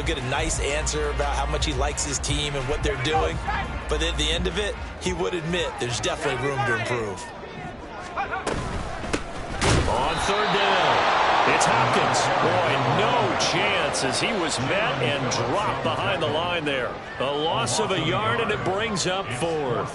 get a nice answer about how much he likes his team and what they're doing. But at the end of it, he would admit there's definitely room to improve. On third down, it's Hopkins. Boy, no chance as he was met and dropped behind the line there. A loss of a yard, and it brings up fourth.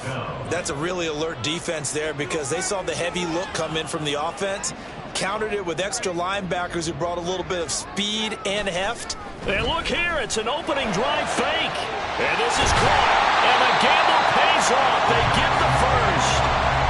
That's a really alert defense there because they saw the heavy look come in from the offense, countered it with extra linebackers who brought a little bit of speed and heft. And look here, it's an opening drive fake. And this is caught, and the gamble pays off. They get the first.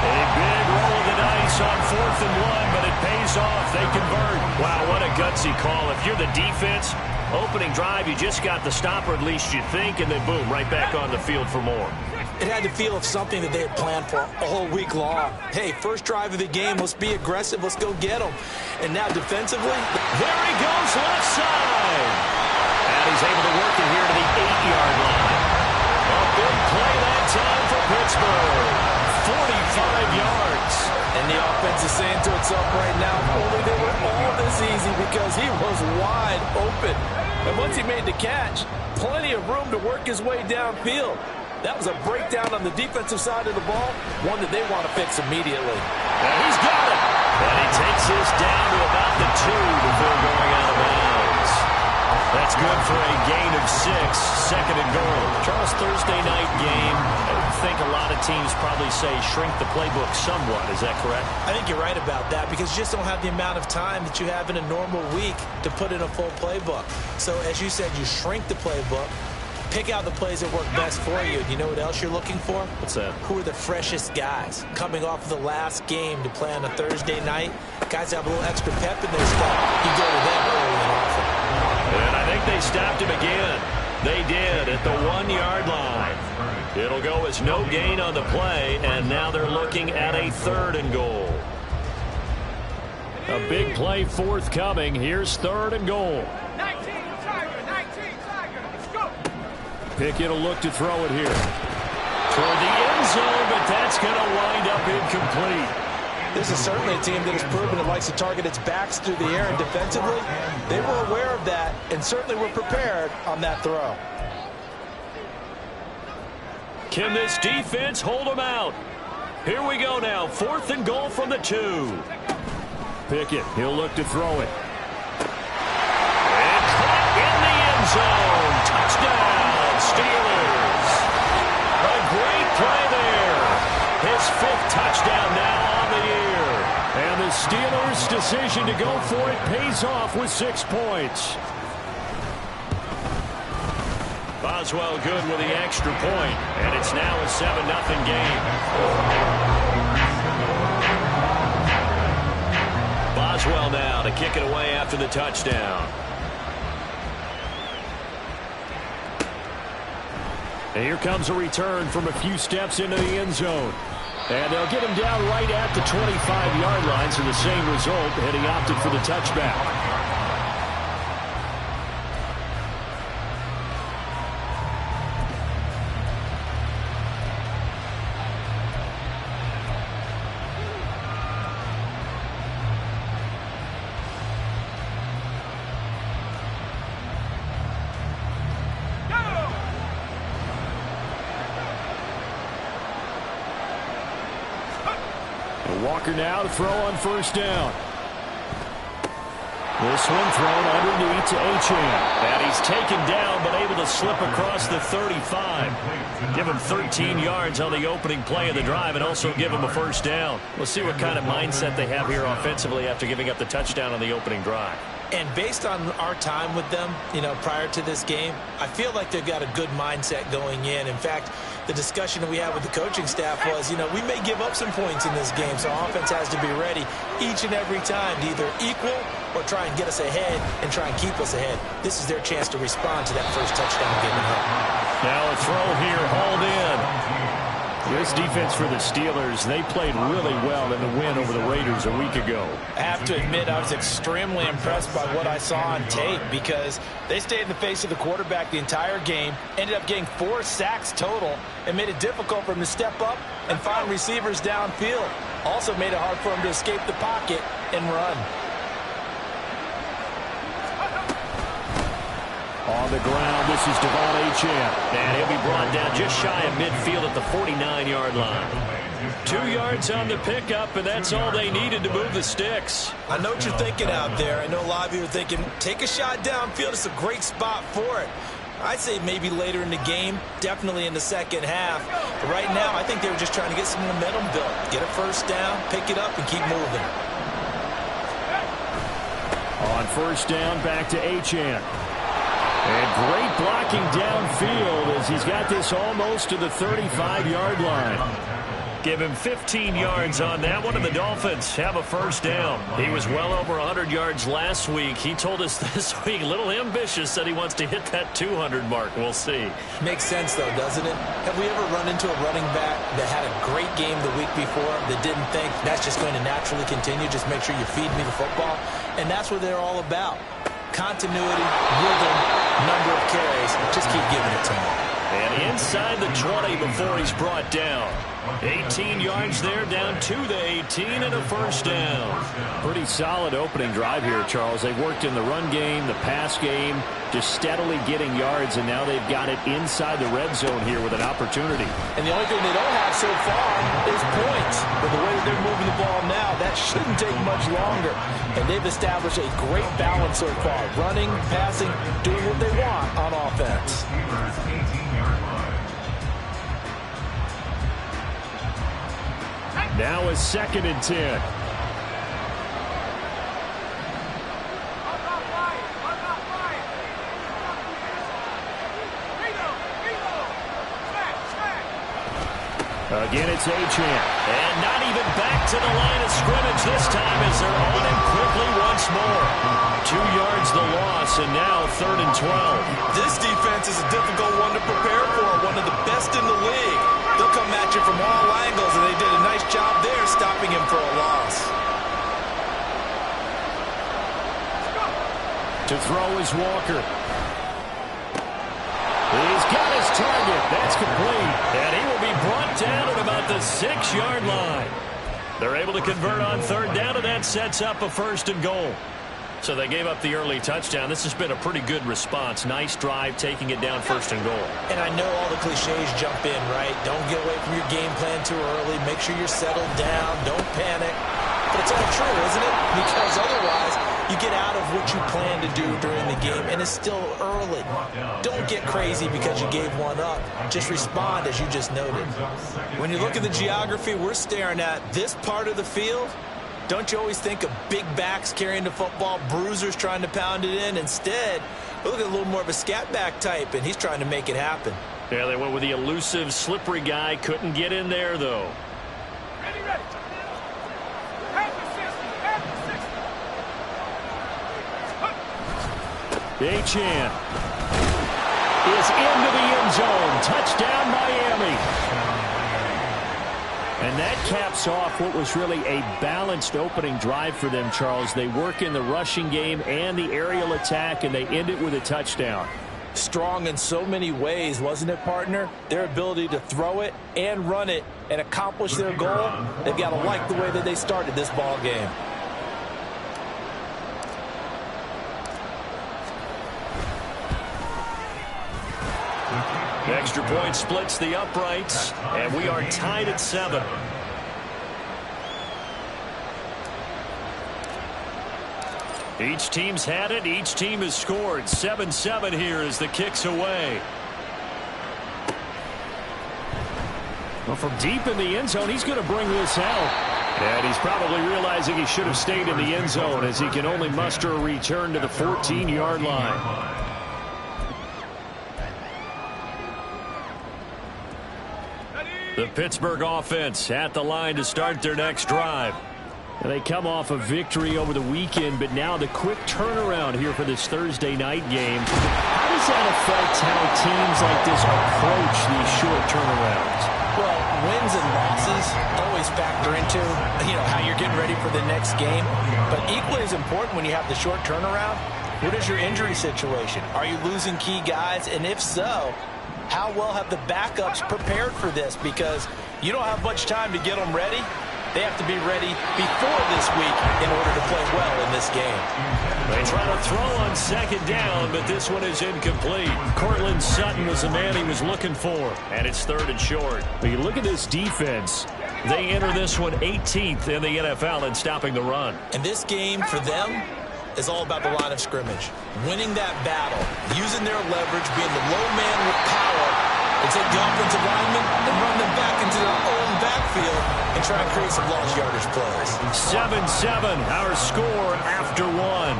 A big roll of the dice on 4th and 1, but it pays off. They convert. Wow, what a gutsy call. If you're the defense, opening drive, you just got the stop, or at least you think, and then boom, right back on the field for more. It had the feel of something that they had planned for a whole week long. Hey, first drive of the game, let's be aggressive, let's go get them. And now defensively, there he goes left side. And he's able to work it here to the 8-yard line. A big play that time for Pittsburgh. 45 yards. And the offense is saying to itself right now, if only they were all this easy, because he was wide open. And once he made the catch, plenty of room to work his way downfield. That was a breakdown on the defensive side of the ball, one that they want to fix immediately. And he's got it. And he takes this down to about the 2 before going out of bounds. That's good for a gain of 6, 2nd and goal. Charles, Thursday night game, I think a lot of teams probably say shrink the playbook somewhat. Is that correct? I think you're right about that because you just don't have the amount of time that you have in a normal week to put in a full playbook. So as you said, you shrink the playbook, pick out the plays that work best for you. You know what else you're looking for? What's that? Who are the freshest guys coming off of the last game to play on a Thursday night? Guys have a little extra pep in their step. You go to them early and often. And I think they stopped him again. They did at the 1-yard line. It'll go as no gain on the play, and now they're looking at a 3rd and goal. A big play forthcoming. Here's 3rd and goal. 19, Tiger, let's go. Pickett will look to throw it here. Toward the end zone, but that's going to wind up incomplete. This is certainly a team that has proven it likes to target its backs through the air, and defensively, they were aware of that and certainly were prepared on that throw. Can this defense hold them out? Here we go now, 4th and goal from the 2. Pickett, he'll look to throw it. And caught in the end zone. Touchdown, Steelers. A great play there. His 5th touchdown now on the year. And the Steelers' decision to go for it pays off with 6 points. Boswell good with the extra point, and it's now a 7-0 game. Boswell now to kick it away after the touchdown. And here comes a return from a few steps into the end zone. And they'll get him down right at the 25-yard line, so the same result, and he opted for the touchback. Walker now to throw on 1st down. This one thrown underneath to Achane. And he's taken down, but able to slip across the 35. Give him 13 yards on the opening play of the drive and also give him a 1st down. We'll see what kind of mindset they have here offensively after giving up the touchdown on the opening drive. And based on our time with them, prior to this game, I feel like they've got a good mindset going in. In fact, the discussion that we had with the coaching staff was, we may give up some points in this game, so offense has to be ready each and every time to either equal or try and get us ahead and try and keep us ahead. This is their chance to respond to that first touchdown given up. Now a throw here, hauled in. This defense for the Steelers, they played really well in the win over the Raiders a week ago. I have to admit, I was extremely impressed by what I saw on tape because they stayed in the face of the quarterback the entire game, ended up getting 4 sacks total, and made it difficult for him to step up and find receivers downfield. Also made it hard for him to escape the pocket and run. On On the ground, this is Devon Achane. And he'll be brought down just shy of midfield at the 49-yard line. 2 yards on the pickup, and that's all they needed to move the sticks. I know what you're thinking out there. I know a lot of you are thinking, take a shot downfield. It's a great spot for it. I'd say maybe later in the game, definitely in the second half. But right now, I think they were just trying to get some momentum built. Get a first down, pick it up, and keep moving. On first down, back to Achane. And great blocking downfield as he's got this almost to the 35-yard line. Give him 15 yards on that one, and the Dolphins have a first down. He was well over 100 yards last week. He told us this week, a little ambitious, said he wants to hit that 200 mark. We'll see. Makes sense, though, doesn't it? Have we ever run into a running back that had a great game the week before that didn't think that's just going to naturally continue? Just make sure you feed me the football. And that's what they're all about. Continuity, rhythm, number of carries. Just keep giving it to him. And inside the 20 before he's brought down. 18 yards there, down to the 18, and a first down. Pretty solid opening drive here, Charles. They've worked in the run game, the pass game, just steadily getting yards, and now they've got it inside the red zone here with an opportunity. And the only thing they don't have so far is points. But the way that they're moving the ball now, that shouldn't take much longer. And they've established a great balance so far. Running, passing, doing what they want on offense. Now a 2nd and 10. Again, it's Achane. And not even back to the line of scrimmage this time as they're on him quickly once more. 2 yards the loss, and now 3rd and 12. This defense is a difficult one to prepare for, one of the best in the league. They'll come at you from all angles, and they did a nice job there stopping him for a loss. To throw is Walker. He's got his target. That's complete. And he will be brought down at about the 6-yard line. They're able to convert on 3rd down, and that sets up a 1st and goal. So they gave up the early touchdown. This has been a pretty good response. Nice drive, taking it down 1st and goal. And I know all the cliches jump in, right? Don't get away from your game plan too early. Make sure you're settled down. Don't panic. But it's all true, isn't it? Because otherwise, you get out of what you plan to do during the game, and it's still early. Don't get crazy because you gave one up. Just respond, as you just noted. When you look at the geography we're staring at, this part of the field, don't you always think of big backs carrying the football, bruisers trying to pound it in? Instead, look at a little more of a scat back type, and he's trying to make it happen. Yeah, they went with the elusive, slippery guy. Couldn't get in there, though. Ready, ready. Half the 60, Achane is into the end zone. Touchdown, Miami. And that caps off what was really a balanced opening drive for them, Charles. They work in the rushing game and the aerial attack, and they end it with a touchdown. Strong in so many ways, wasn't it, partner? Their ability to throw it and run it and accomplish their goal, they've got to like the way that they started this ball game. The extra point splits the uprights, and we are tied at 7. Each team's had it. Each team has scored. 7-7 here as the kick's away. Well, from deep in the end zone, he's going to bring this out. And he's probably realizing he should have stayed in the end zone as he can only muster a return to the 14-yard line. The Pittsburgh offense at the line to start their next drive. And they come off a victory over the weekend, but now the quick turnaround here for this Thursday night game. How does that affect how teams like this approach these short turnarounds? Well, wins and losses always factor into, how you're getting ready for the next game. But equally as important when you have the short turnaround, what is your injury situation? Are you losing key guys? And if so, how well have the backups prepared for this? Because you don't have much time to get them ready. They have to be ready before this week in order to play well in this game. They try to throw on second down, but this one is incomplete. Cortland Sutton was the man he was looking for, and it's third and short. But you look at this defense. They enter this one 18th in the NFL in stopping the run. And this game for them is all about the line of scrimmage. Winning that battle, using their leverage, being the low man with power, and take the offensive linemen and run them back into their own backfield and try and create some lost yardage plays. 7-7, our score after one.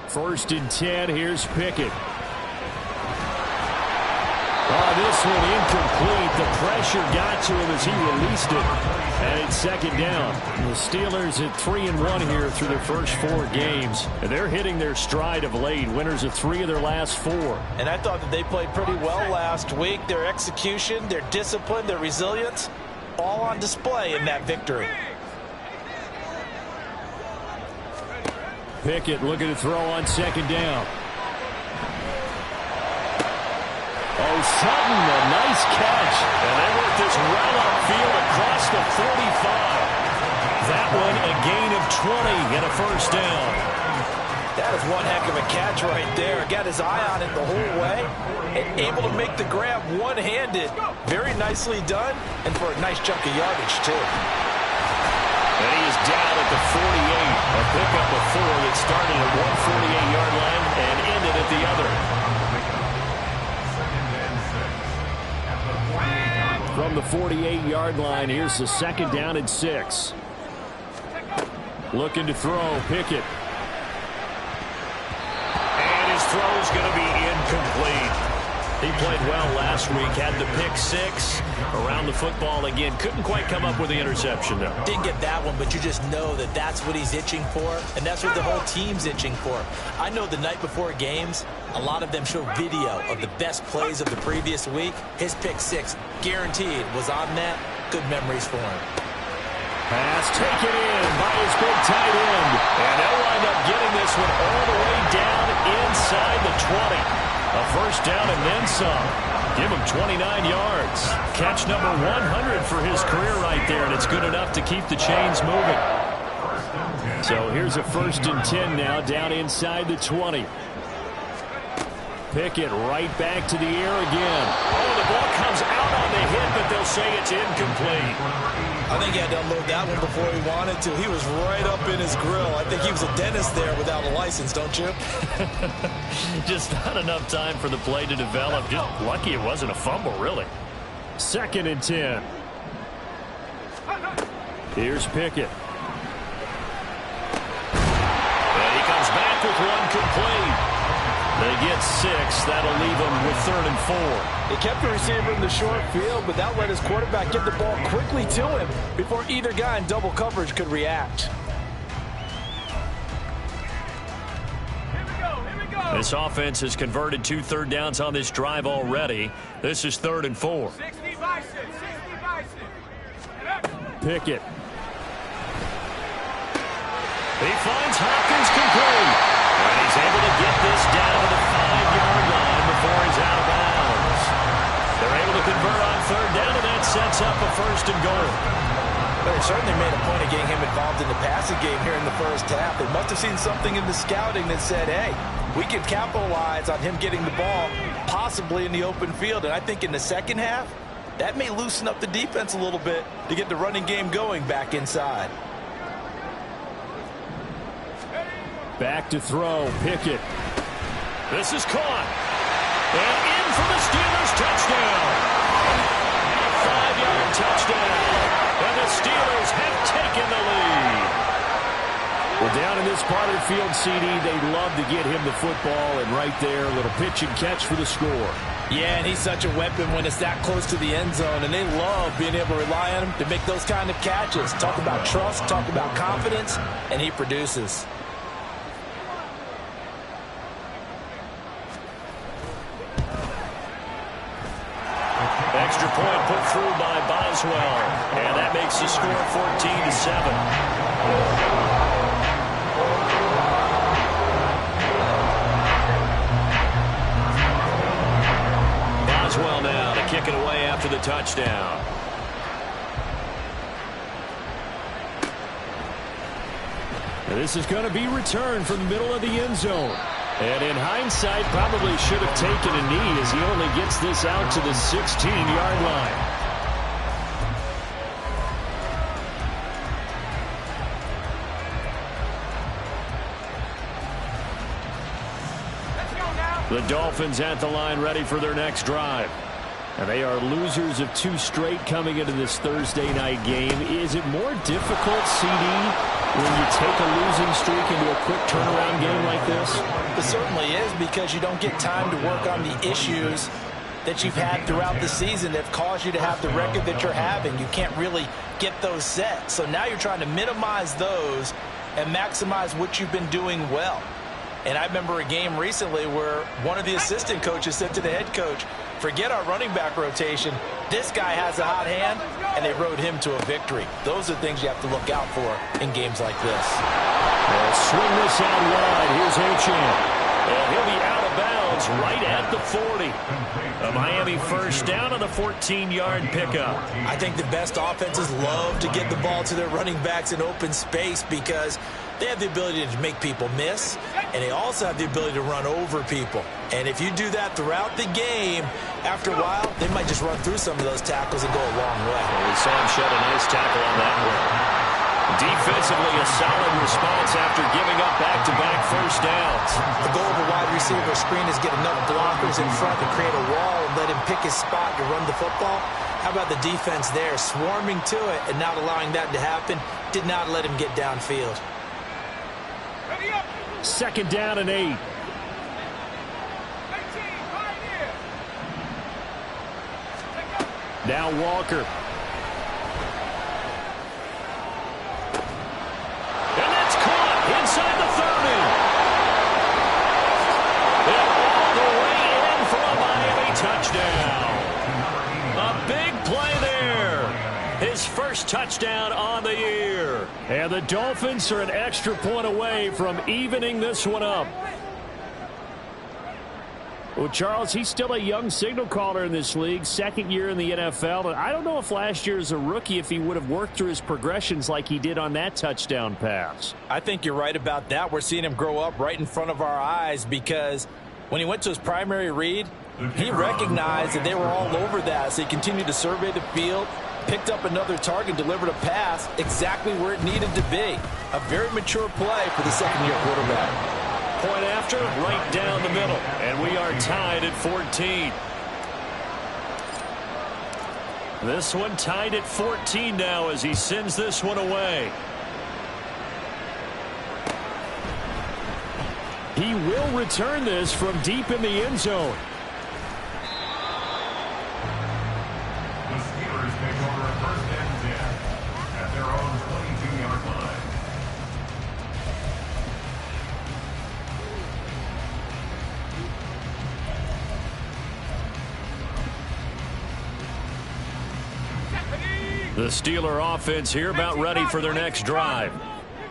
First and 10, here's Pickett. Oh, this one incomplete. The pressure got to him as he released it. And it's second down. The Steelers at 3-1 here through their first 4 games. And they're hitting their stride of late. Winners of 3 of their last 4. And I thought that they played pretty well last week. Their execution, their discipline, their resilience, all on display in that victory. Pickett looking to throw on second down. Oh, Sutton, a nice catch. And they work this well upfield across the 45. That one a gain of 20 and a first down. That is one heck of a catch right there. Got his eye on it the whole way. And able to make the grab one-handed. Very nicely done. And for a nice chunk of yardage, too. And he is down at the 48. A pickup of 4 that started at 148-yard line and ended at the other. From the 48-yard line, here's the second down and 6. Looking to throw, Pickett. And his throw is going to be incomplete. He played well last week, had the pick 6 around the football again. Couldn't quite come up with the interception, though. Didn't get that one, but you just know that that's what he's itching for, and that's what the whole team's itching for. I know the night before games, a lot of them show video of the best plays of the previous week. His pick 6, guaranteed, was on that. Good memories for him. Pass taken in by his big tight end. And they'll wind up getting this one all the way down inside the 20. A first down and then some. Give him 29 yards. Catch number 100 for his career right there, and it's good enough to keep the chains moving. So here's a first and 10 now, down inside the 20. Pickett right back to the air again. Oh, the ball comes out on the hit, but they'll say it's incomplete. I think he had to unload that one before he wanted to. He was right up in his grill. I think he was a dentist there without a license, don't you? Just not enough time for the play to develop. Just lucky it wasn't a fumble, really. Second and 10. Here's Pickett. And he comes back with one complete. They get 6. That'll leave them with 3rd and 4. They kept the receiver in the short field, but that let his quarterback get the ball quickly to him before either guy in double coverage could react. This offense has converted 2 third downs on this drive already. This is 3rd and 4. Pickett. He finds Hopkins complete. And he's able to get this down to the 5-yard line before he's out of bounds. They're able to convert on 3rd down, and that sets up a 1st and goal. They certainly made a point of getting him involved in the passing game here in the first half. They must have seen something in the scouting that said, hey, we can capitalize on him getting the ball, possibly in the open field. And I think in the second half, that may loosen up the defense a little bit to get the running game going back inside. Back to throw, Pickett. This is caught. And in for the Steelers touchdown. 5-yard touchdown. And the Steelers have taken the lead. Well, down in this part of the field, CD, they love to get him the football. And right there, a little pitch and catch for the score. Yeah, and he's such a weapon when it's that close to the end zone. And they love being able to rely on him to make those kind of catches. Talk about trust, talk about confidence, and he produces. Boswell. And that makes the score 14-7. Boswell now to kick it away after the touchdown. And this is going to be returned from the middle of the end zone. And in hindsight, probably should have taken a knee as he only gets this out to the 16-yard line. The Dolphins at the line ready for their next drive. And they are losers of 2 straight coming into this Thursday night game. Is it more difficult, CD, when you take a losing streak into a quick turnaround game like this? It certainly is, because you don't get time to work on the issues that you've had throughout the season that have caused you to have the record that you're having. You can't really get those set. So now you're trying to minimize those and maximize what you've been doing well. And I remember a game recently where one of the assistant coaches said to the head coach, forget our running back rotation. This guy has a hot hand, and they rode him to a victory. Those are things you have to look out for in games like this. They'll swing this out wide. Here's Achane. And he'll be out of bounds right at the 40. A Miami first down on a 14-yard pickup. I think the best offenses love to get the ball to their running backs in open space because they have the ability to make people miss, and they also have the ability to run over people. And if you do that throughout the game, after a while, they might just run through some of those tackles and go a long way. Well, we saw him shed a nice tackle on that one. Defensively, a solid response after giving up back-to-back first downs. The goal of a wide receiver screen is get enough blockers in front to create a wall and let him pick his spot to run the football. How about the defense there, swarming to it and not allowing that to happen? Did not let him get downfield. Second down and 8. Now Walker. And that's caught inside the 30. And all the way in for a Miami touchdown. A big play there. His first touchdown on the year. And the Dolphins are an extra point away from evening this one up. Well, Charles, he's still a young signal caller in this league, second year in the NFL. And I don't know if last year as a rookie, if he would have worked through his progressions like he did on that touchdown pass. I think you're right about that. We're seeing him grow up right in front of our eyes because when he went to his primary read, he recognized that they were all over that. So he continued to survey the field, picked up another target, delivered a pass exactly where it needed to be. A very mature play for the second-year quarterback. Point after, right down the middle. And we are tied at 14. This one tied at 14 now as he sends this one away. He will return this from deep in the end zone. The Steelers take over a first and 10 at their own 22-yard line. The Steeler offense here about ready for their next drive.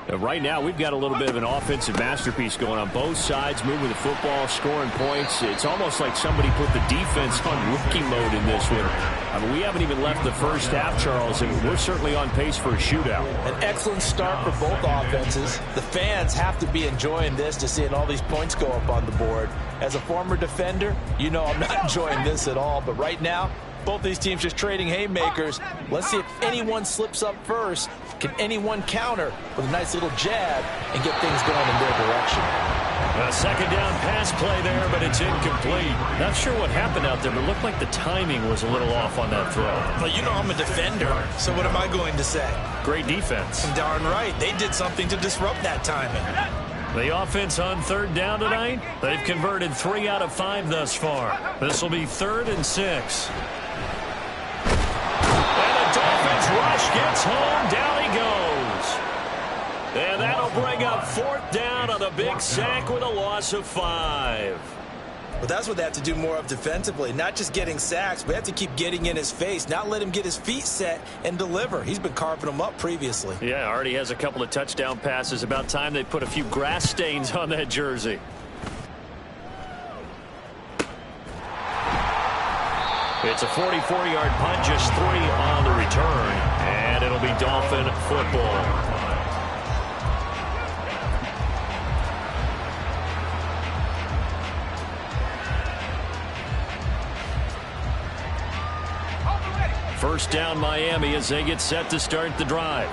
Right now, we've got a little bit of an offensive masterpiece going on both sides, moving the football, scoring points. It's almost like somebody put the defense on rookie mode in this one. I mean, we haven't even left the first half, Charles, and we're certainly on pace for a shootout. An excellent start for both offenses. The fans have to be enjoying this to seeing all these points go up on the board. As a former defender, you know I'm not enjoying this at all, but right now, both these teams just trading haymakers. Let's see if anyone slips up first. Can anyone counter with a nice little jab and get things going in their direction? A second down pass play there, but it's incomplete. Not sure what happened out there, but it looked like the timing was a little off on that throw. Well, you know I'm a defender, so what am I going to say? Great defense. Darn right. They did something to disrupt that timing. The offense on third down tonight, they've converted 3 out of 5 thus far. This will be 3rd and 6. Dolphins rush gets home, down he goes. And that'll bring up 4th down on a big sack with a loss of 5. Well, that's what they have to do more of defensively, not just getting sacks, but have to keep getting in his face, not let him get his feet set and deliver. He's been carving them up previously. Yeah, already has a couple of touchdown passes. About time they put a few grass stains on that jersey. It's a 44-yard punt, just 3 on the return, and it'll be Dolphin football. First down Miami as they get set to start the drive.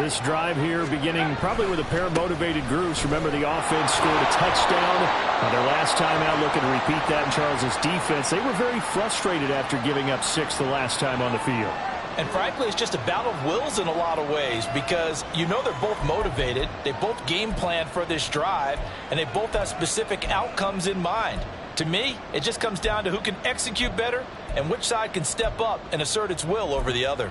This drive here beginning probably with a pair of motivated groups. Remember, the offense scored a touchdown on their last time out, looking to repeat that in Charles' defense. They were very frustrated after giving up 6 the last time on the field. And frankly, it's just a battle of wills in a lot of ways because you know they're both motivated. They both game plan for this drive, and they both have specific outcomes in mind. To me, it just comes down to who can execute better and which side can step up and assert its will over the other.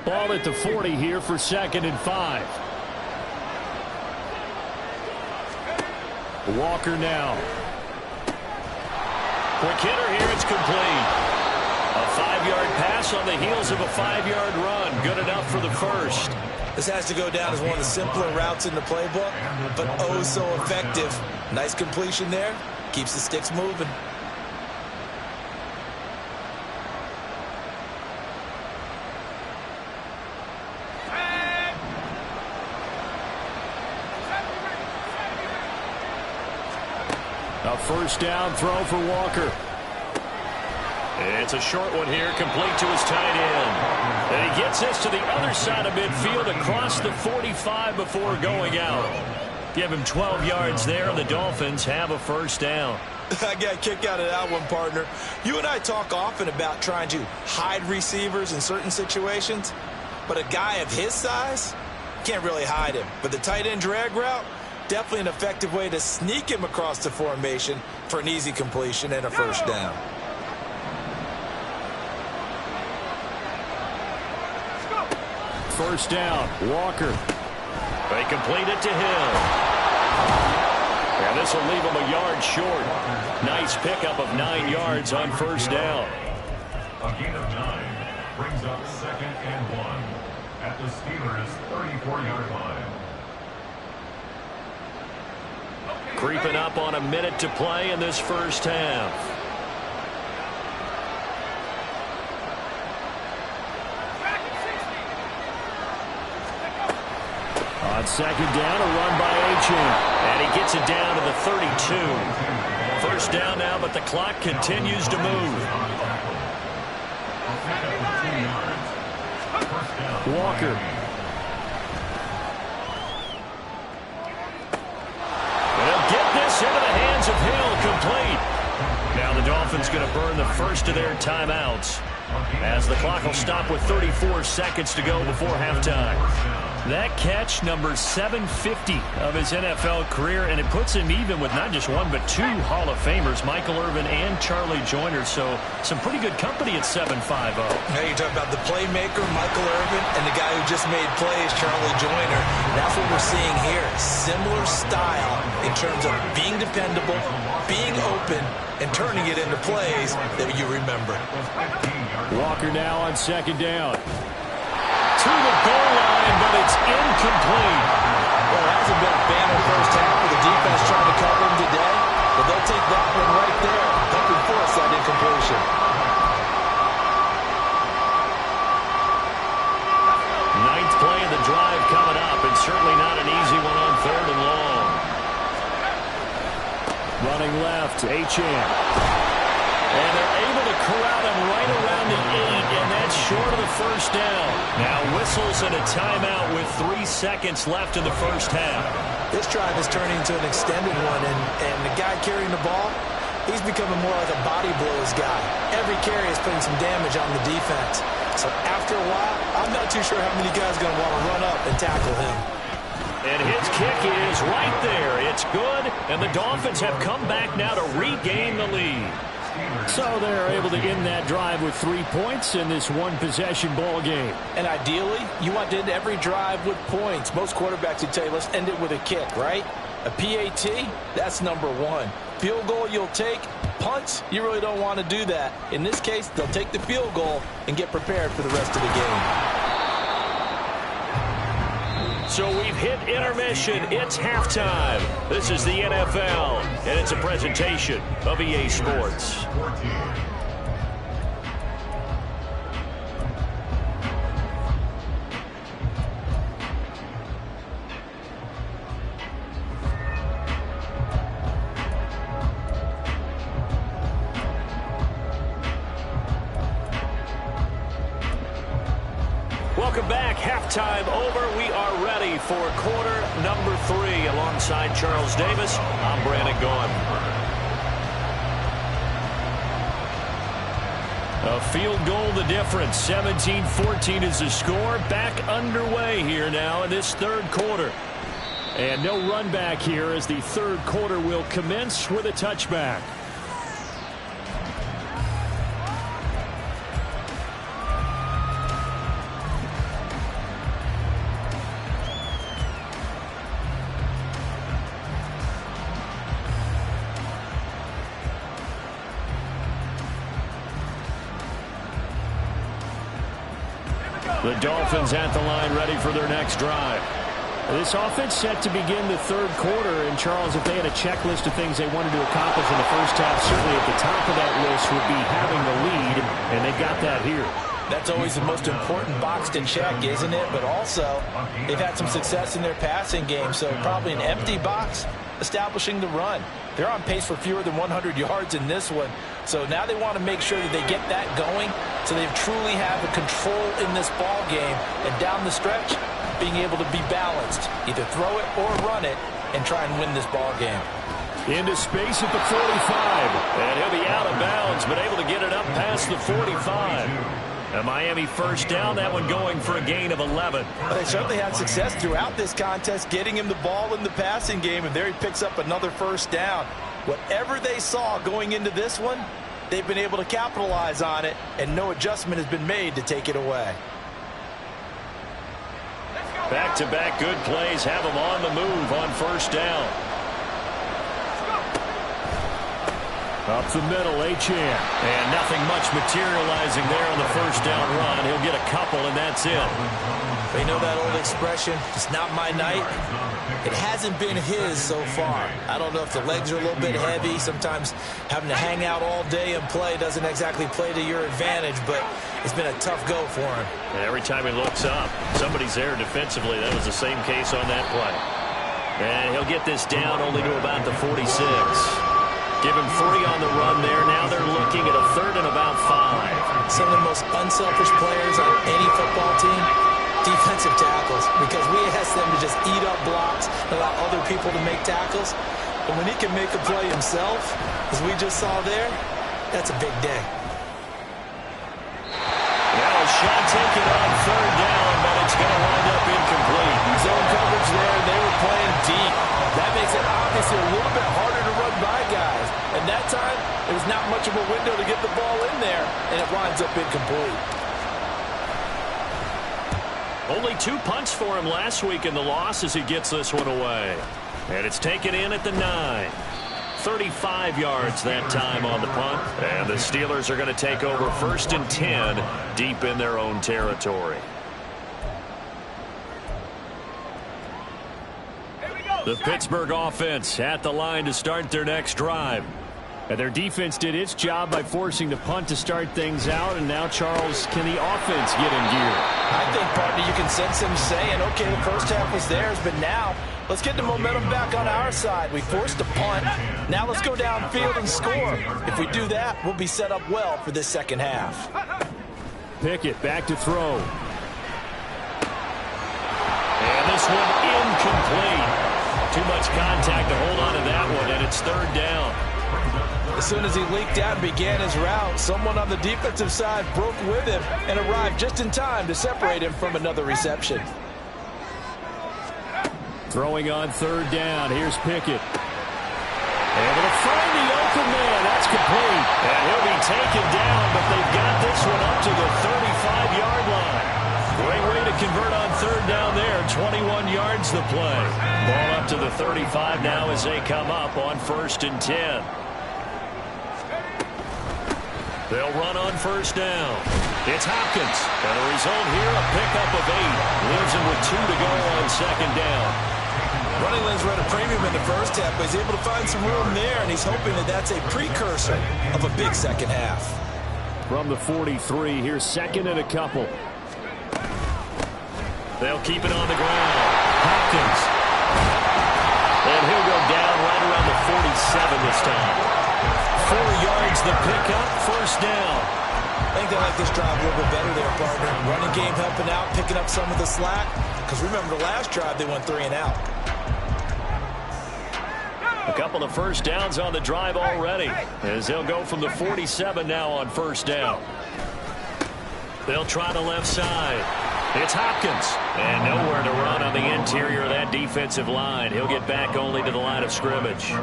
Ball at the 40 here for 2nd and 5. Walker now. Quick hitter here, it's complete. A 5-yard pass on the heels of a 5-yard run. Good enough for the first. This has to go down as one of the simpler routes in the playbook, but oh so effective. Nice completion there. Keeps the sticks moving. A first down throw for Walker. It's a short one here, complete to his tight end. And he gets this to the other side of midfield across the 45 before going out. Give him 12 yards there, and the Dolphins have a first down. I got a kick out of that one, partner. You and I talk often about trying to hide receivers in certain situations, but a guy of his size can't really hide him. But the tight end drag route, definitely an effective way to sneak him across the formation for an easy completion and a first down. First down, Walker. They complete it to Hill. And this will leave him a yard short. Nice pickup of 9 yards on first down. A gain of 9 brings up 2nd and 1 at the Steelers' 34-yard line. Creeping up on a minute to play in this first half. On 2nd down, a run by Achane. And he gets it down to the 32. First down now, but the clock continues to move. Walker. And he'll get this into the hands of Hill, complete. Now the Dolphins going to burn the first of their timeouts as the clock will stop with 34 seconds to go before halftime. That catch, number 750 of his NFL career, and it puts him even with not just one but 2 Hall of Famers, Michael Irvin and Charlie Joyner. So some pretty good company at 7'5". Now you talk about the playmaker, Michael Irvin, and the guy who just made plays, Charlie Joyner. That's what we're seeing here. Similar style in terms of being dependable, being open, and turning it into plays that you remember. Walker now on 2nd down. To the goal line, but it's incomplete. Well, it hasn't been a banner first half with the defense trying to cover him today, but they'll take that one right there, helping force that incompletion. Ninth play of the drive coming up, and certainly not an easy one on 3rd and long. Running left, Achane. And they're able to corral him right around the 8, and that's short of the first down. Now whistles and a timeout with 3 seconds left in the first half. This drive is turning into an extended one, and the guy carrying the ball, he's becoming more like a body blows guy. Every carry is putting some damage on the defense. So after a while, I'm not too sure how many guys are going to want to run up and tackle him. And his kick is right there. It's good, and the Dolphins have come back now to regain the lead. So they're able to end that drive with 3 points in this one-possession ball game. And ideally, you want to end every drive with points. Most quarterbacks would tell you, let's end it with a kick, right? A PAT, that's number one. Field goal you'll take. Punts, you really don't want to do that. In this case, they'll take the field goal and get prepared for the rest of the game. So we've hit intermission. It's halftime. This is the NFL, and it's a presentation of EA Sports. Welcome back. Halftime over. We are ready for quarter number 3. Alongside Charles Davis, I'm Brandon Gaughan. A field goal the difference. 17-14 is the score. Back underway here now in this third quarter. And no run back here as the third quarter will commence with a touchback. The Dolphins at the line ready for their next drive. This offense set to begin the third quarter. And, Charles, if they had a checklist of things they wanted to accomplish in the first half, certainly at the top of that list would be having the lead, and they got that here. That's always the most important box to check, isn't it? But also, they've had some success in their passing game, so probably an empty box establishing the run. They're on pace for fewer than 100 yards in this one. So now they want to make sure that they get that going so they truly have a control in this ball game. And down the stretch, being able to be balanced. Either throw it or run it and try and win this ball game. Into space at the 45. And he'll be out of bounds, but able to get it up past the 45. A Miami first down, that one going for a gain of 11. Well, they certainly had success throughout this contest, getting him the ball in the passing game, and there he picks up another first down. Whatever they saw going into this one, they've been able to capitalize on it, and no adjustment has been made to take it away. Back-to-back good plays have them on the move on first down. Up the middle, Achane. And nothing much materializing there on the first down run. He'll get a couple, and that's it. You know that old expression, it's not my night? It hasn't been his so far. I don't know if the legs are a little bit heavy. Sometimes having to hang out all day and play doesn't exactly play to your advantage, but it's been a tough go for him. And every time he looks up, somebody's there defensively. That was the same case on that play. And he'll get this down only to about the 46. Give him 3 on the run there. Now they're looking at a third and about 5. Some of the most unselfish players on any football team, defensive tackles, because we ask them to just eat up blocks, allow other people to make tackles. But when he can make a play himself, as we just saw there, that's a big day. Now a shot taken on third down, but it's going to wind up incomplete. Zone coverage there, they were playing deep. That makes it obviously a little bit harder to run by guys. And that time, there was not much of a window to get the ball in there, and it winds up incomplete. Only 2 punts for him last week in the loss as he gets this one away. And it's taken in at the 9. 35 yards that time on the punt. And the Steelers are going to take over 1st and 10 deep in their own territory. The Pittsburgh offense at the line to start their next drive. And their defense did its job by forcing the punt to start things out. And now, Charles, can the offense get in gear? I think, partner, you can sense him saying, okay, the first half was theirs, but now let's get the momentum back on our side. We forced a punt. Now let's go downfield and score. If we do that, we'll be set up well for this second half. Pickett back to throw. And this one incomplete. Too much contact to hold on to that one, and it's third down. As soon as he leaked out and began his route, someone on the defensive side broke with him and arrived just in time to separate him from another reception. Throwing on third down. Here's Pickett. Able to find the open man. That's complete. And he'll be taken down, but they've got this one up to the 35-yard line. Great way to convert on third down there. 21 yards the play. Ball up to the 35 now as they come up on 1st and 10. They'll run on 1st down. It's Hopkins. And the result here, a pickup of 8. Leaves him with 2 to go on 2nd down. Running lanes were at a premium in the first half, but he's able to find some room there, and he's hoping that that's a precursor of a big second half. From the 43, here's 2nd and a couple. They'll keep it on the ground. Hopkins. And he'll go down right around the 47 this time. 4 yards the pickup, 1st down. I think they like this drive a little bit better there, partner. Running game helping out, picking up some of the slack. Because remember the last drive, they went 3 and out. A couple of 1st downs on the drive already, as they'll go from the 47 now on 1st down. They'll try the left side. It's Hopkins. And nowhere to run on the interior of that defensive line. He'll get back only to the line of scrimmage.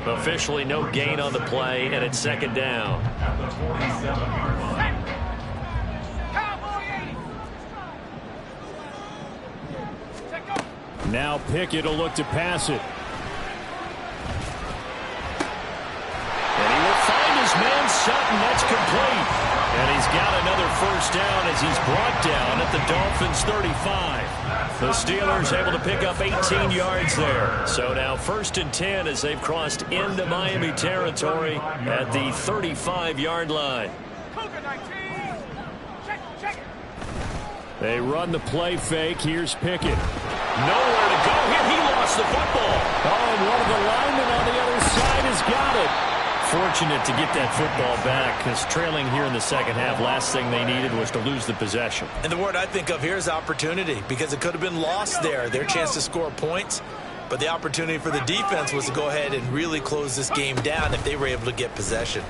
Officially no gain on the play, and it's 2nd down. Now Pickett will look to pass it. And he will find his man Sutton. That's complete. And he's got another 1st down as he's brought down at the Dolphins' 35. The Steelers able to pick up 18 yards there. So now 1st and 10 as they've crossed into Miami territory at the 35-yard line. They run the play fake. Here's Pickett. Nowhere to go here. He lost the football. Oh, and one of the linemen on the other side has got it. Fortunate to get that football back, because trailing here in the 2nd half, last thing they needed was to lose the possession. And the word I think of here is opportunity, because it could have been lost there, their chance to score points. But the opportunity for the defense was to go ahead and really close this game down if they were able to get possession.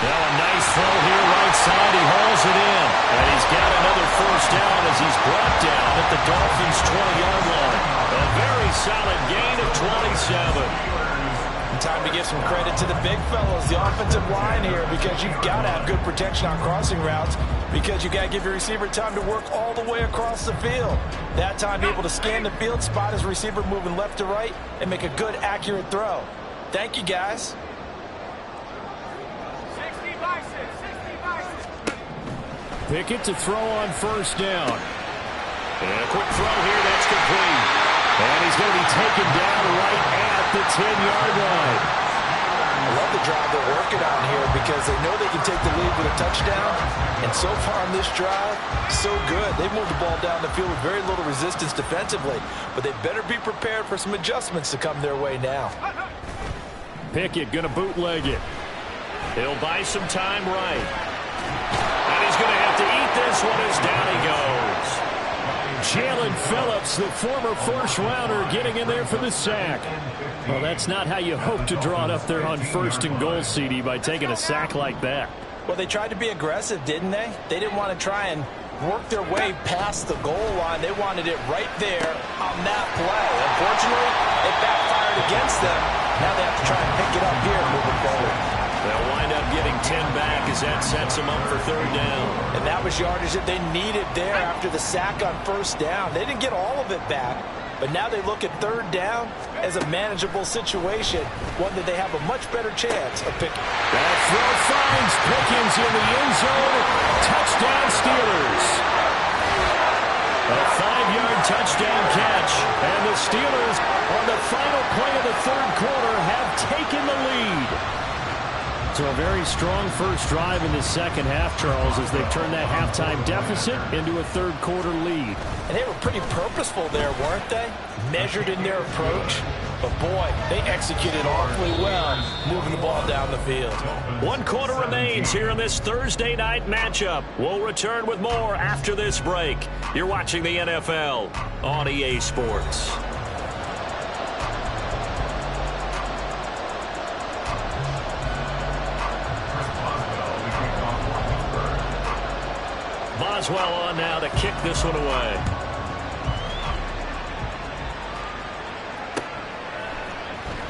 Now a nice throw here right side. He hauls it in. And he's got another 1st down as he's brought down at the Dolphins' 20-yard line. A very solid gain of 27. Time to give some credit to the big fellows, the offensive line here, because you've got to have good protection on crossing routes, because you got to give your receiver time to work all the way across the field. That time, be able to scan the field, spot his receiver moving left to right, and make a good, accurate throw. Thank you, guys. 60 by 6, 60 by 6. Pickett to throw on 1st down. And a quick throw here, that's complete. And he's going to be taken down right at the 10-yard line. I love the drive they're working on here, because they know they can take the lead with a touchdown. And so far on this drive, so good. They've moved the ball down the field with very little resistance defensively. But they better be prepared for some adjustments to come their way now. Pickett going to bootleg it. He'll buy some time right. And he's going to have to eat this one as down he goes. Jalen Phillips, the former 1st-rounder, getting in there for the sack. Well, that's not how you hope to draw it up there on 1st and goal, CD, by taking a sack like that. Well, they tried to be aggressive, didn't they? They didn't want to try and work their way past the goal line. They wanted it right there on that play. Unfortunately, it backfired against them. Now they have to try and pick it up here moving forward. They'll wind up getting 10 back as that sets them up for 3rd down. And that was yardage that they needed there after the sack on 1st down. They didn't get all of it back, but now they look at 3rd down as a manageable situation, one that they have a much better chance of picking. That throw finds Pickens in the end zone. Touchdown, Steelers. A 5-yard touchdown catch. And the Steelers, on the final play of the 3rd quarter, have taken the lead. So a very strong 1st drive in the 2nd half, Charles, as they've turned that halftime deficit into a 3rd quarter lead. And they were pretty purposeful there, weren't they? Measured in their approach. But boy, they executed awfully well, moving the ball down the field. 1 quarter remains here in this Thursday night matchup. We'll return with more after this break. You're watching the NFL on EA Sports. Boswell on now to kick this one away.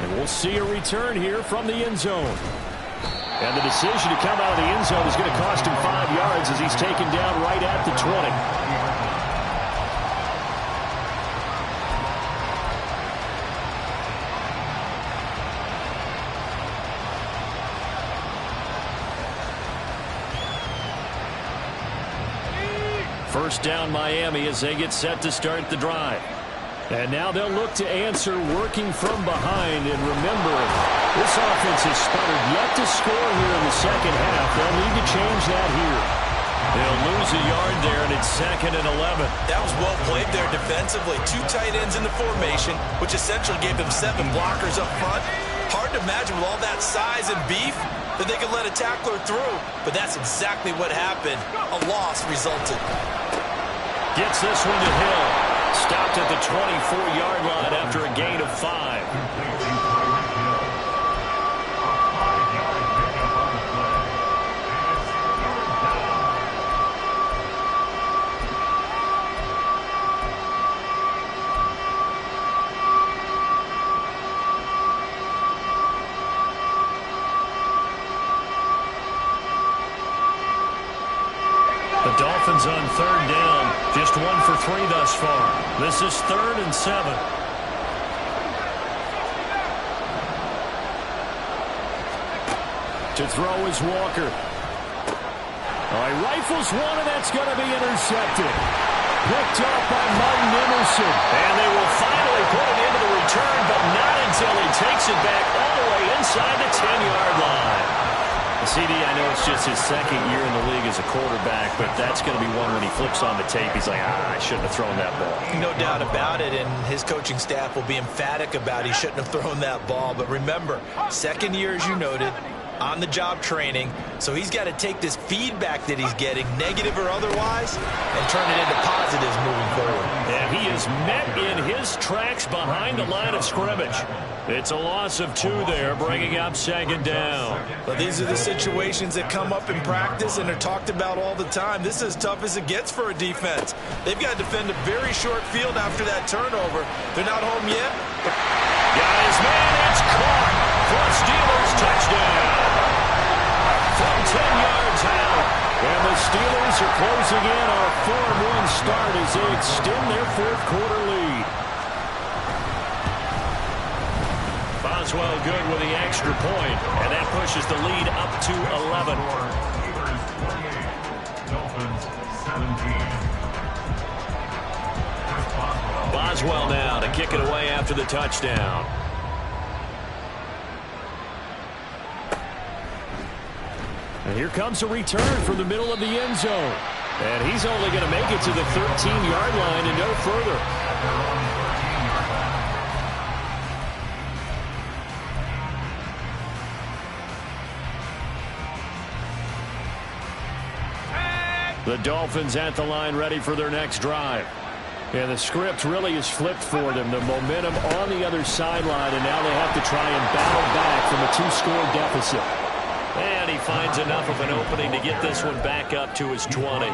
And we'll see a return here from the end zone. And the decision to come out of the end zone is going to cost him 5 yards as he's taken down right at the 20. First down Miami as they get set to start the drive. And now they'll look to answer working from behind. And remember, this offense has sputtered yet to score here in the second half. They'll need to change that here. They'll lose a yard there, and it's 2nd and 11. That was well played there defensively. 2 tight ends in the formation, which essentially gave them 7 blockers up front. Hard to imagine with all that size and beef that they could let a tackler through. But that's exactly what happened. A loss resulted. Gets this one to Hill. Stopped at the 24-yard line after a gain of 5. The Dolphins on 3rd down. Just 1 for 3 thus far. This is 3rd and 7. To throw is Walker. All right, rifles one, and that's going to be intercepted. Picked up by Martin Emerson. And they will finally put it into the return, but not until he takes it back all the way inside the 10-yard line. CD, I know it's just his 2nd year in the league as a quarterback, but that's going to be one when he flips on the tape. He's like, I shouldn't have thrown that ball. No doubt about it, and his coaching staff will be emphatic about he shouldn't have thrown that ball. But remember, 2nd year, as you noted, on-the-job training, so he's got to take this feedback that he's getting, negative or otherwise, and turn it into positives moving forward. And he is met in his tracks behind the line of scrimmage. It's a loss of 2 there, bringing up 2nd down. But these are the situations that come up in practice and are talked about all the time. This is as tough as it gets for a defense. They've got to defend a very short field after that turnover. They're not home yet. Got his man, it's caught for a Steelers touchdown. From 10 yards out. And the Steelers are closing in on a 4-1 start as they extend their 4th quarter lead. Boswell good with the extra point, and that pushes the lead up to 11. Boswell now to kick it away after the touchdown. And here comes a return from the middle of the end zone. And he's only going to make it to the 13-yard line and no further. The Dolphins at the line ready for their next drive. And the script really is flipped for them. The momentum on the other sideline, and now they have to try and battle back from a 2-score deficit. And he finds enough of an opening to get this one back up to his 20.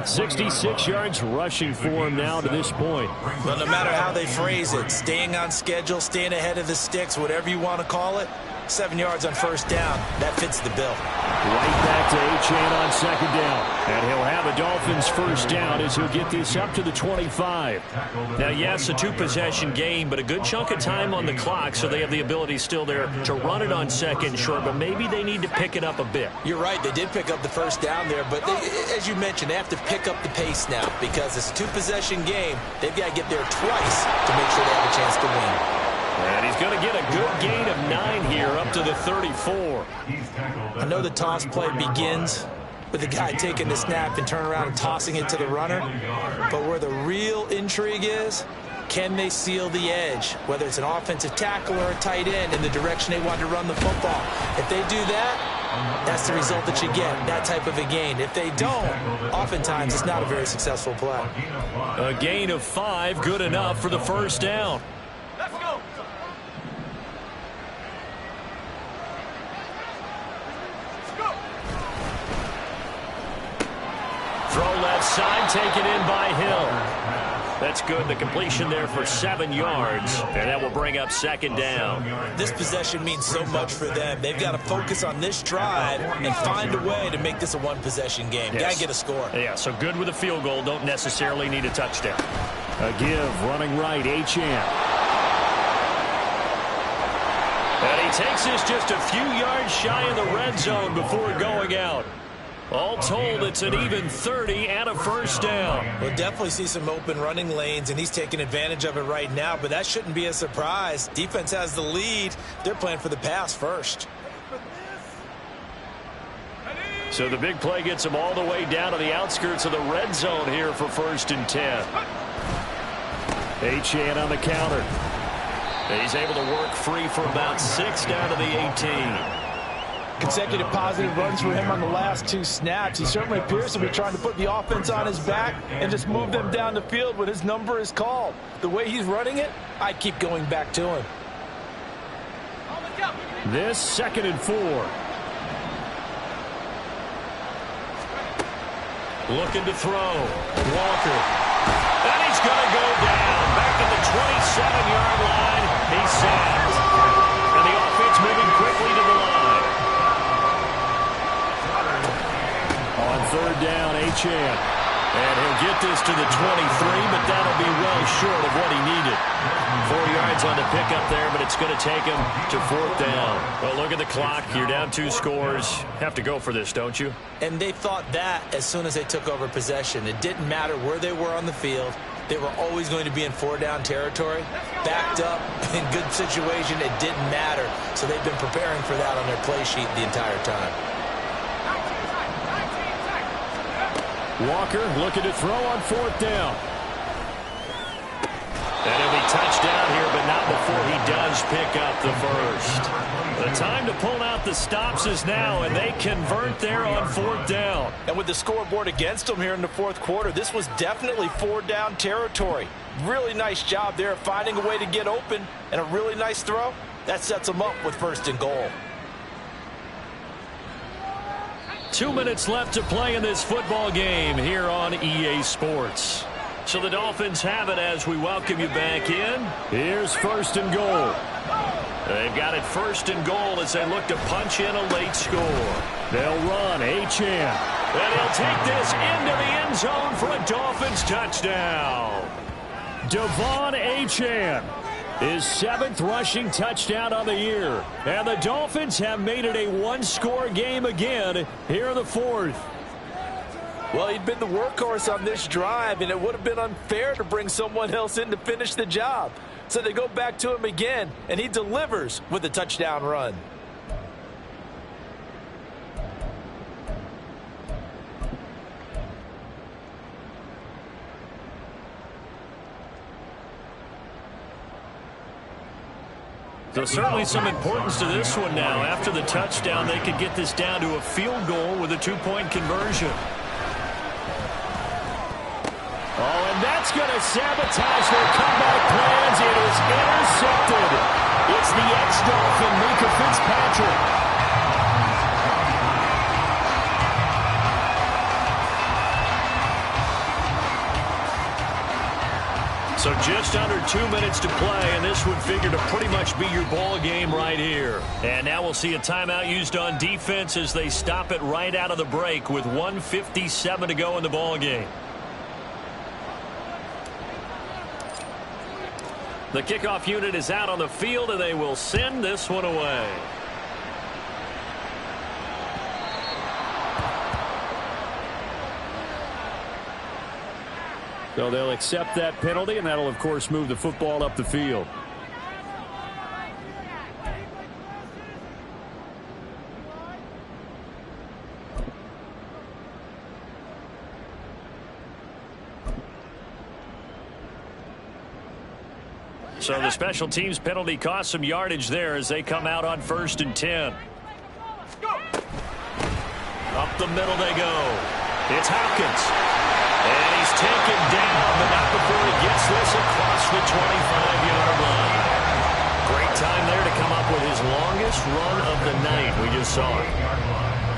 66 yards rushing for him now to this point. Well, no matter how they phrase it, staying on schedule, staying ahead of the sticks, whatever you want to call it, 7 yards on 1st down, that fits the bill. Right back to Achane on 2nd down. And he'll have a Dolphins 1st down as he'll get this up to the 25. Now, yes, a 2-possession game, but a good chunk of time on the clock, so they have the ability still there to run it on 2nd short, but maybe they need to pick it up a bit. You're right, they did pick up the 1st down there, but they, as you mentioned, they have to pick up the pace now because it's a 2-possession game. They've got to get there twice to make sure they have a chance to win. And he's going to get a good gain of 9 here up to the 34. I know the toss play begins with the guy taking the snap and turning around and tossing it to the runner. But where the real intrigue is, can they seal the edge, whether it's an offensive tackle or a tight end, in the direction they want to run the football? If they do that, that's the result that you get, that type of a gain. If they don't, oftentimes it's not a very successful play. A gain of 5, good enough for the 1st down. Let's go. Throw left side, taken in by Hill. That's good. The completion there for 7 yards, and that will bring up second down. This possession means so much for them. They've got to focus on this drive and find a way to make this a one-possession game. Yes. Got to get a score. Yeah, so good with a field goal. Don't necessarily need a touchdown. A give, running right, Achane. And he takes this just a few yards shy of the red zone before going out. All told, it's an even 30 and a first down. We'll definitely see some open running lanes, and he's taking advantage of it right now, but that shouldn't be a surprise. Defense has the lead. They're playing for the pass first. So the big play gets him all the way down to the outskirts of the red zone here for 1st and 10. Achane on the counter. He's able to work free for about 6 down to the 18. Consecutive positive runs for him on the last 2 snaps. He certainly appears to be trying to put the offense on his back and just move them down the field when his number is called. The way he's running it, I keep going back to him. This 2nd and 4. Looking to throw. Walker. And he's going to go down. Back at the 27-yard line. He's sacked. And the offense moving quickly to the line. On 3rd down, Achane. And he'll get this to the 23, but that'll be well short of what he needed. 4 yards on the pickup there, but it's going to take him to 4th down. Well, look at the clock. You're down 2 scores. Have to go for this, don't you? And they thought that as soon as they took over possession. It didn't matter where they were on the field. They were always going to be in 4-down territory. Backed up, in good situation, it didn't matter. So they've been preparing for that on their play sheet the entire time. Walker looking to throw on 4th down. And he'll be touchdown here, but not before he does pick up the first. The time to pull out the stops is now, and they convert there on 4th down. And with the scoreboard against them here in the 4th quarter, this was definitely 4-down territory. Really nice job there finding a way to get open, and a really nice throw. That sets them up with 1st and goal. 2 minutes left to play in this football game here on EA Sports. So the Dolphins have it as we welcome you back in. Here's 1st and goal. They've got it 1st and goal as they look to punch in a late score. They'll run, Achane. And he'll take this into the end zone for a Dolphins touchdown. Devon Achane. His 7th rushing touchdown on the year. And the Dolphins have made it a 1-score game again here in the 4th. Well, he'd been the workhorse on this drive, and it would have been unfair to bring someone else in to finish the job. So they go back to him again, and he delivers with a touchdown run. So certainly some importance to this one now. After the touchdown, they could get this down to a field goal with a 2-point conversion. Oh, and that's going to sabotage their comeback plans. It is intercepted. It's the ex-Dolphin, Minkah Fitzpatrick. So just under 2 minutes to play, and this would figure to pretty much be your ball game right here. And now we'll see a timeout used on defense as they stop it right out of the break with 1:57 to go in the ball game. The kickoff unit is out on the field, and they will send this one away. So they'll accept that penalty, and that'll, of course, move the football up the field. So the special teams penalty cost some yardage there as they come out on 1st and 10. Up the middle they go. It's Hopkins. And he's taken down, but not before he gets this across the 25-yard line. Great time there to come up with his longest run of the night. We just saw it.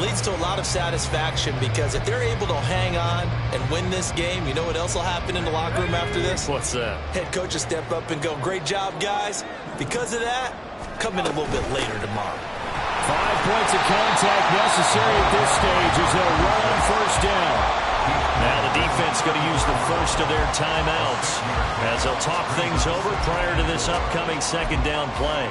leads to a lot of satisfaction because if they're able to hang on and win this game, you know what else will happen in the locker room after this? What's that? Head coach will step up and go, great job, guys. Because of that, come in a little bit later tomorrow. 5 points of contact necessary at this stage as they'll run on first down. Now the defense going to use the first of their timeouts as they'll talk things over prior to this upcoming second down play.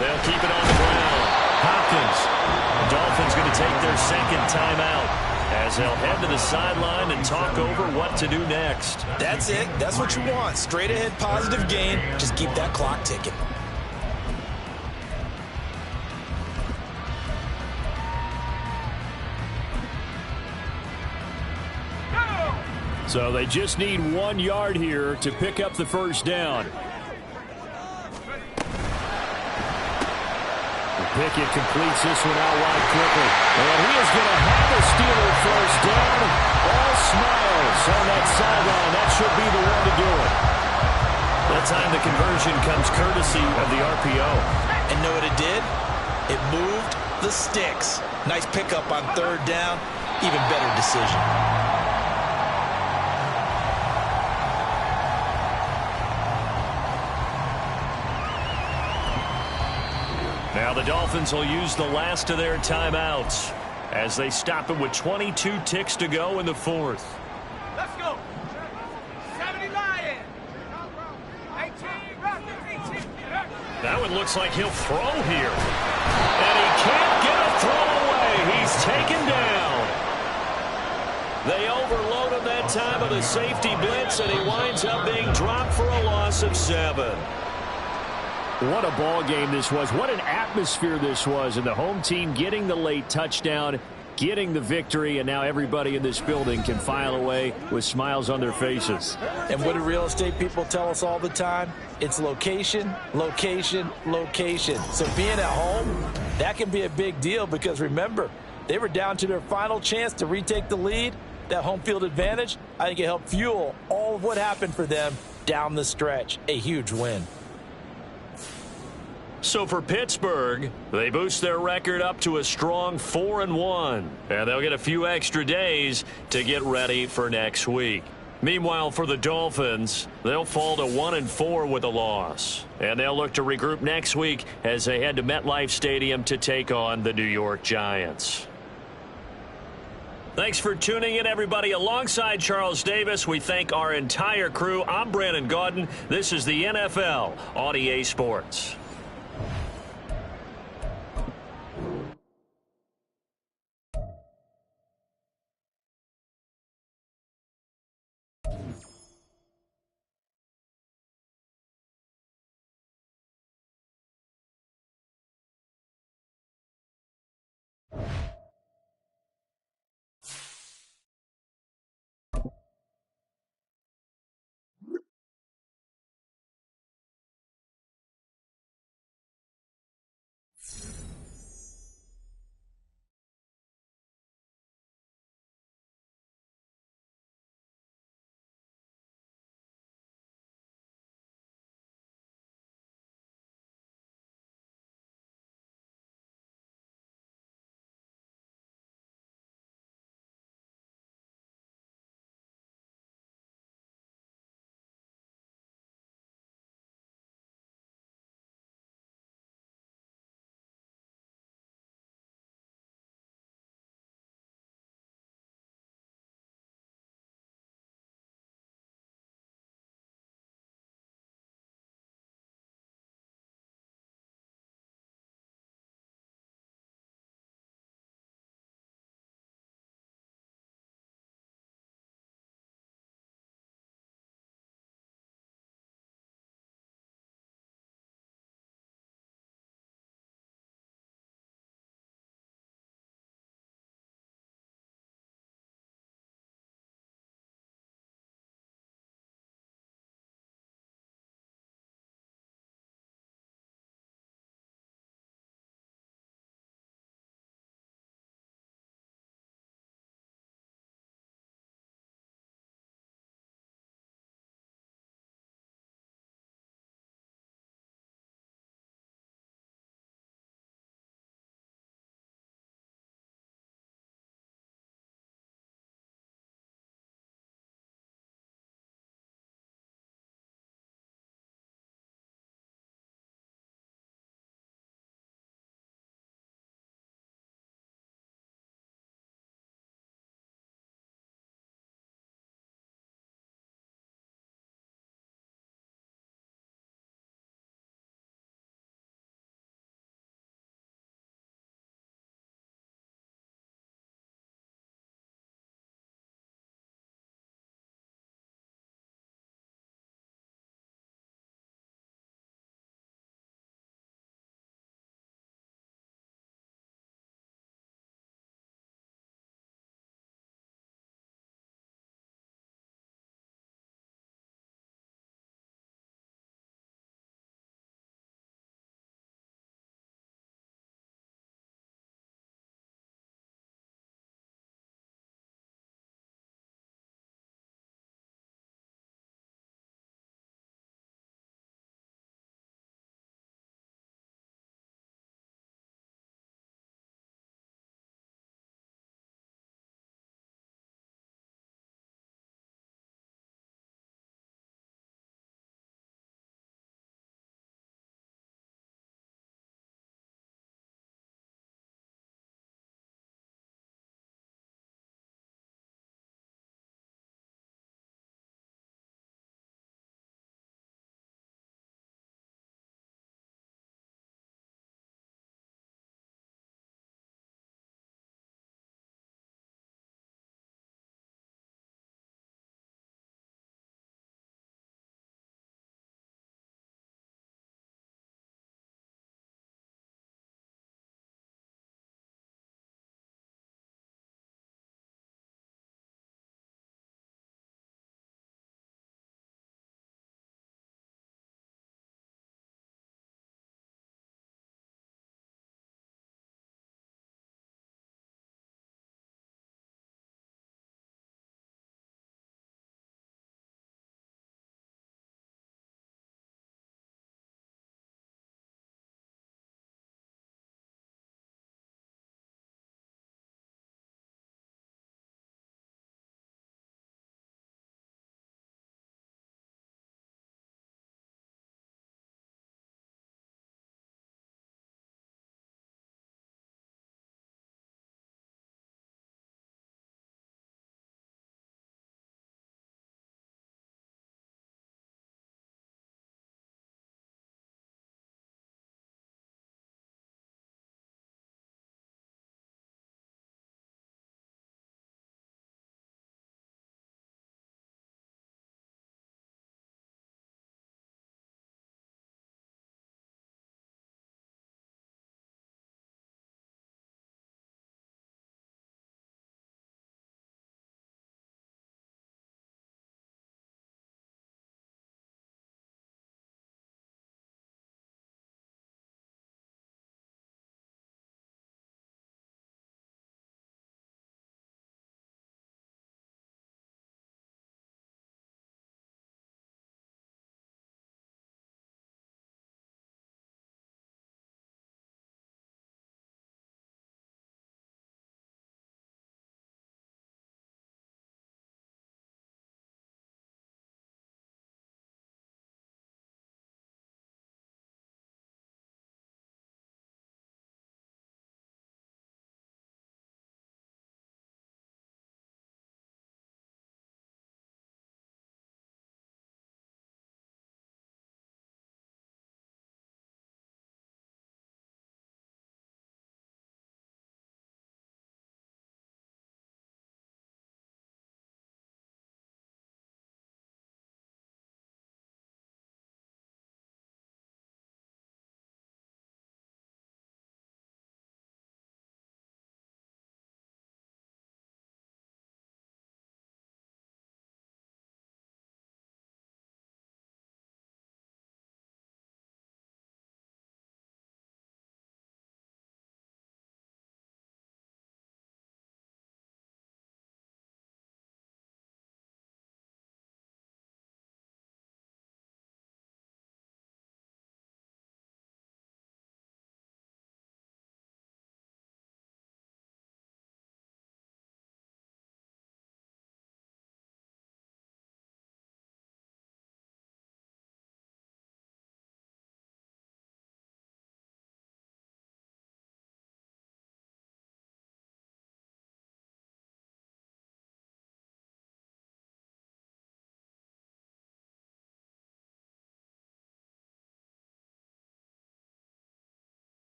They'll keep it on the ground. Hopkins. The Dolphins going to take their second timeout as they'll head to the sideline and talk over what to do next. That's it. That's what you want. Straight ahead, positive gain. Just keep that clock ticking. So they just need 1 yard here to pick up the first down. Pickett completes this one out wide quickly. And he is going to have a Steeler first down. All smiles on that sideline. That should be the one to do it. That time the conversion comes courtesy of the RPO. And know what it did? It moved the sticks. Nice pickup on third down. Even better decision. Now the Dolphins will use the last of their timeouts as they stop it with 22 ticks to go in the fourth. Let's go. 70 Lions. 18 Rockets. That one looks like he'll throw here. And he can't get a throw away. He's taken down. They overload him that time with a safety blitz, and he winds up being dropped for a loss of 7. What a ball game this was. What an atmosphere this was. And the home team getting the late touchdown, getting the victory, and now everybody in this building can file away with smiles on their faces. And what do real estate people tell us all the time? It's location, location, location. So being at home, that can be a big deal because remember, they were down to their final chance to retake the lead. That home field advantage, I think it helped fuel all of what happened for them down the stretch. A huge win. So for Pittsburgh, they boost their record up to a strong 4-1. And they'll get a few extra days to get ready for next week. Meanwhile, for the Dolphins, they'll fall to 1-4 with a loss. And they'll look to regroup next week as they head to MetLife Stadium to take on the New York Giants. Thanks for tuning in, everybody. Alongside Charles Davis, we thank our entire crew. I'm Brandon Gaudin. This is the NFL on EA Sports.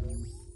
You